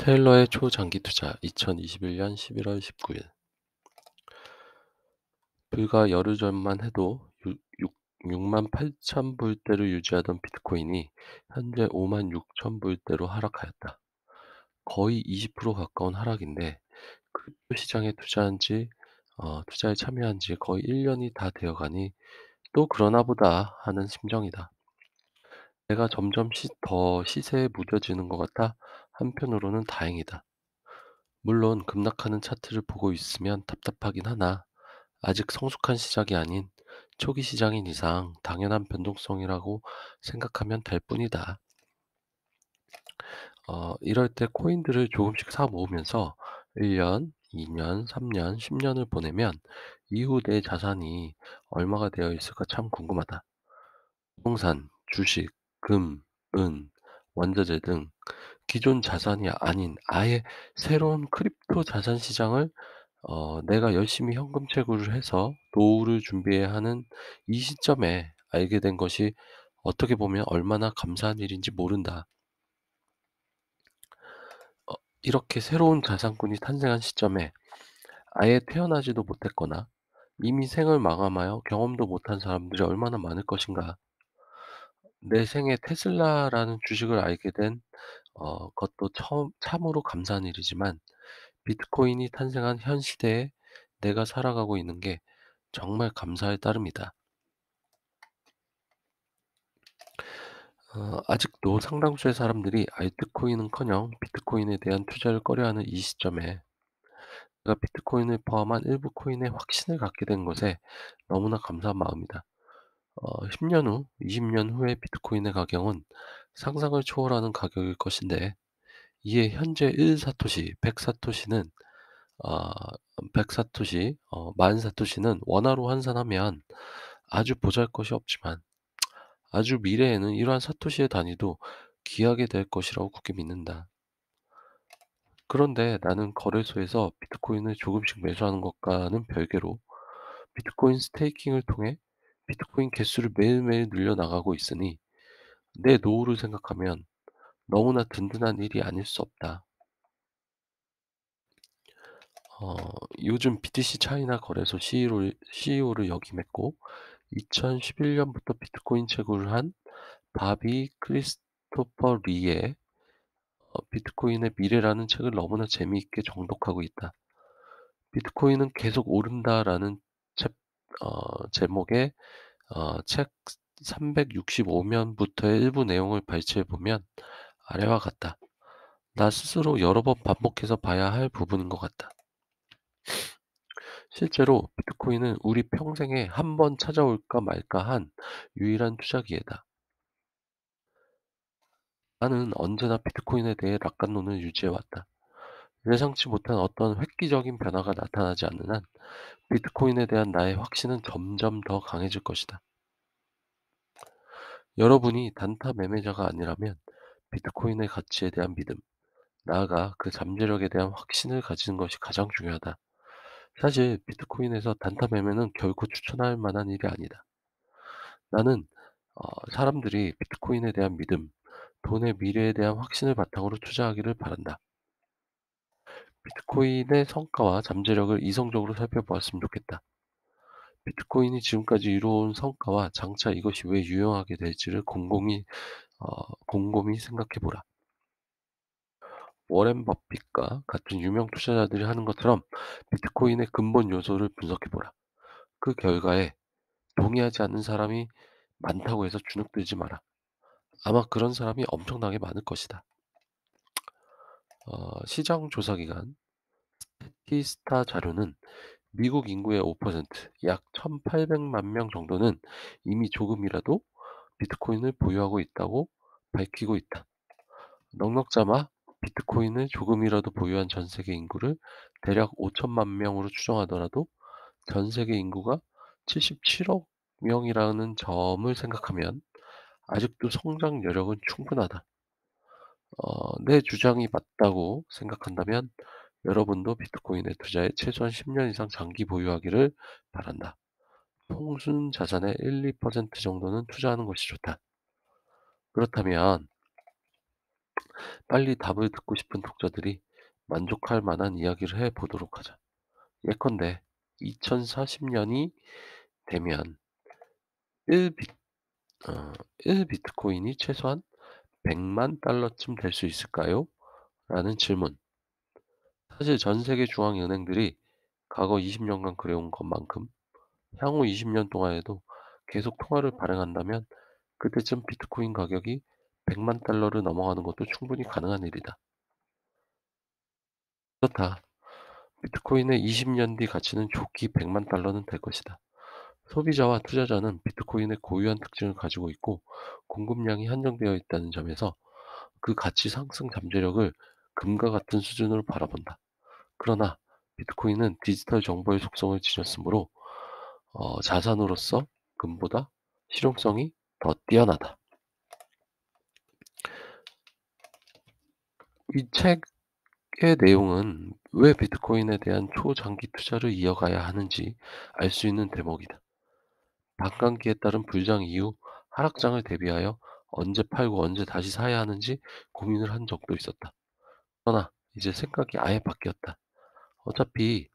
테일러의 초장기 투자 2021년 11월 19일. 불과 열흘 전만 해도 6만 8천 불대를 유지하던 비트코인이 현재 5만 6천 불대로 하락하였다. 거의 20% 가까운 하락인데 크립토 시장에 투자에 참여한 지 거의 1년이 다 되어 가니 또 그러나 보다 하는 심정이다. 내가 점점 더 시세에 무뎌지는 것 같아 한편으로는 다행이다. 물론 급락하는 차트를 보고 있으면 답답하긴 하나 아직 성숙한 시작이 아닌 초기 시장인 이상 당연한 변동성이라고 생각하면 될 뿐이다. 이럴 때 코인들을 조금씩 사 모으면서 1년, 2년, 3년, 10년을 보내면 이후 내 자산이 얼마가 되어 있을까 참 궁금하다. 부동산, 주식, 금, 은, 원자재 등 기존 자산이 아닌 아예 새로운 크립토 자산 시장을 내가 열심히 현금 채굴을 해서 노후를 준비해야 하는 이 시점에 알게 된 것이 어떻게 보면 얼마나 감사한 일인지 모른다. 어 이렇게 새로운 자산군이 탄생한 시점에 아예 태어나지도 못했거나 이미 생을 마감하여 경험도 못한 사람들이 얼마나 많을 것인가. 내 생에 테슬라라는 주식을 알게 된 것도 참으로 감사한 일이지만 비트코인이 탄생한 현 시대에 내가 살아가고 있는 게 정말 감사할 따름이다. 아직도 상당수의 사람들이 알트코인은커녕 비트코인에 대한 투자를 꺼려하는 이 시점에 내가 비트코인을 포함한 일부 코인에 확신을 갖게 된 것에 너무나 감사한 마음이다. 10년 후, 20년 후의 비트코인의 가격은 상상을 초월하는 가격일 것인데 이에 현재 1사토시, 100사토시는 아 100사토시, 10,000사토시는 원화로 환산하면 아주 보잘것이 없지만 아주 미래에는 이러한 사토시의 단위도 귀하게 될 것이라고 굳게 믿는다. 그런데 나는 거래소에서 비트코인을 조금씩 매수하는 것과는 별개로 비트코인 스테이킹을 통해 비트코인 개수를 매일매일 늘려나가고 있으니 내 노후를 생각하면 너무나 든든한 일이 아닐 수 없다. 어, 요즘 BTC 차이나 거래소 CEO를 역임했고 2011년부터 비트코인 채굴을 한 바비 크리스토퍼 리의 비트코인의 미래라는 책을 너무나 재미있게 정독하고 있다. 비트코인은 계속 오른다라는 책, 제목의 책 365면부터의 일부 내용을 발췌해 보면 아래와 같다. 나 스스로 여러 번 반복해서 봐야 할 부분인 것 같다. 실제로 비트코인은 우리 평생에 한 번 찾아올까 말까 한 유일한 투자 기회다. 나는 언제나 비트코인에 대해 낙관론을 유지해왔다. 예상치 못한 어떤 획기적인 변화가 나타나지 않는 한 비트코인에 대한 나의 확신은 점점 더 강해질 것이다. 여러분이 단타 매매자가 아니라면 비트코인의 가치에 대한 믿음, 나아가 그 잠재력에 대한 확신을 가지는 것이 가장 중요하다. 사실 비트코인에서 단타 매매는 결코 추천할 만한 일이 아니다. 나는 사람들이 비트코인에 대한 믿음, 돈의 미래에 대한 확신을 바탕으로 투자하기를 바란다. 비트코인의 성과와 잠재력을 이성적으로 살펴보았으면 좋겠다. 비트코인이 지금까지 이루어온 성과와 장차 이것이 왜 유용하게 될지를 곰곰이 생각해 보라. 워렌 버핏과 같은 유명 투자자들이 하는 것처럼 비트코인의 근본 요소를 분석해 보라. 그 결과에 동의하지 않는 사람이 많다고 해서 주눅들지 마라. 아마 그런 사람이 엄청나게 많을 것이다. 시장 조사 기관 티스타 자료는 미국 인구의 5%, 약 1,800만 명 정도는 이미 조금이라도 비트코인을 보유하고 있다고 밝히고 있다. 넉넉 잡아 비트코인을 조금이라도 보유한 전 세계 인구를 대략 5천만 명으로 추정하더라도 전 세계 인구가 77억 명이라는 점을 생각하면 아직도 성장 여력은 충분하다. 내 주장이 맞다고 생각한다면 여러분도 비트코인에 투자해 최소한 10년 이상 장기 보유하기를 바란다. 평순 자산의 1~2% 정도는 투자하는 것이 좋다. 그렇다면 빨리 답을 듣고 싶은 독자들이 만족할 만한 이야기를 해 보도록 하자. 예컨대 2040년이 되면 1 비 어 1 비트코인이 최소한 100만 달러쯤 될 수 있을까요? 라는 질문. 사실 전 세계 중앙은행들이 과거 20 년간 그래 온 것만큼 향후 20년 동안에도 계속 통화를 발행한다면 그때쯤 비트코인 가격이 100만 달러를 넘어가는 것도 충분히 가능한 일이다. 그렇다. 비트코인의 20년 뒤 가치는 좋게 100만 달러는 될 것이다. 소비자와 투자자는 비트코인의 고유한 특징을 가지고 있고 공급량이 한정되어 있다는 점에서 그 가치 상승 잠재력을 금과 같은 수준으로 바라본다. 그러나 비트코인은 디지털 정보의 속성을 지녔으므로 자산으로서 금보다 실용성이 더 뛰어나다. 이 책의 내용은 왜 비트코인에 대한 초장기 투자를 이어가야 하는지 알 수 있는 대목이다. 반감기에 따른 불장 이후 하락장을 대비하여 언제 팔고 언제 다시 사야 하는지 고민을 한 적도 있었다. 그러나 이제 생각이 아예 바뀌었다. 어차피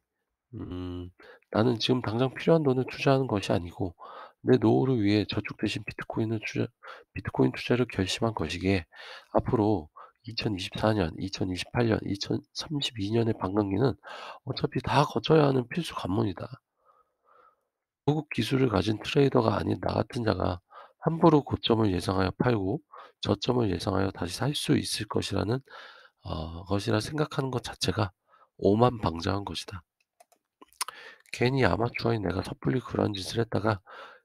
음 나는 지금 당장 필요한 돈을 투자하는 것이 아니고 내 노후를 위해 저축 대신 비트코인 투자를 결심한 것이기에 앞으로 2024 년, 2028 년, 2032 년의 반감기는 어차피 다 거쳐야 하는 필수 관문이다. 고급 기술을 가진 트레이더가 아닌 나 같은 자가 함부로 고점을 예상하여 팔고 저점을 예상하여 다시 살 수 있을 것이라 생각하는 것 자체가 오만방자한 것이다. 괜히 아마추어인 내가 섣불리 그런 짓을 했다가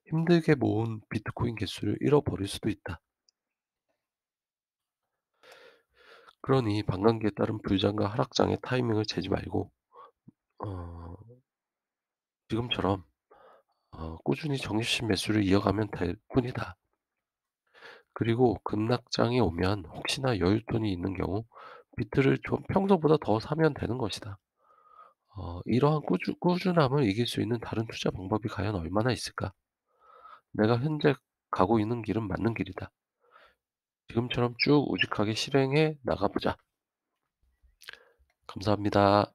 힘들게 모은 비트코인 개수를 잃어버릴 수도 있다. 그러니 반감기에 따른 불장과 하락장의 타이밍을 재지 말고 어 지금처럼 꾸준히 정기식 매수를 이어가면 될 뿐이다. 그리고 급락장이 오면 혹시나 여윳돈이 있는 경우 비트를 좀 평소보다 더 사면 되는 것이다. 이러한 꾸준함을 이길 수 있는 다른 투자 방법이 과연 얼마나 있을까? 내가 현재 가고 있는 길은 맞는 길이다. 지금처럼 쭉 우직하게 실행해 나가보자. 감사합니다.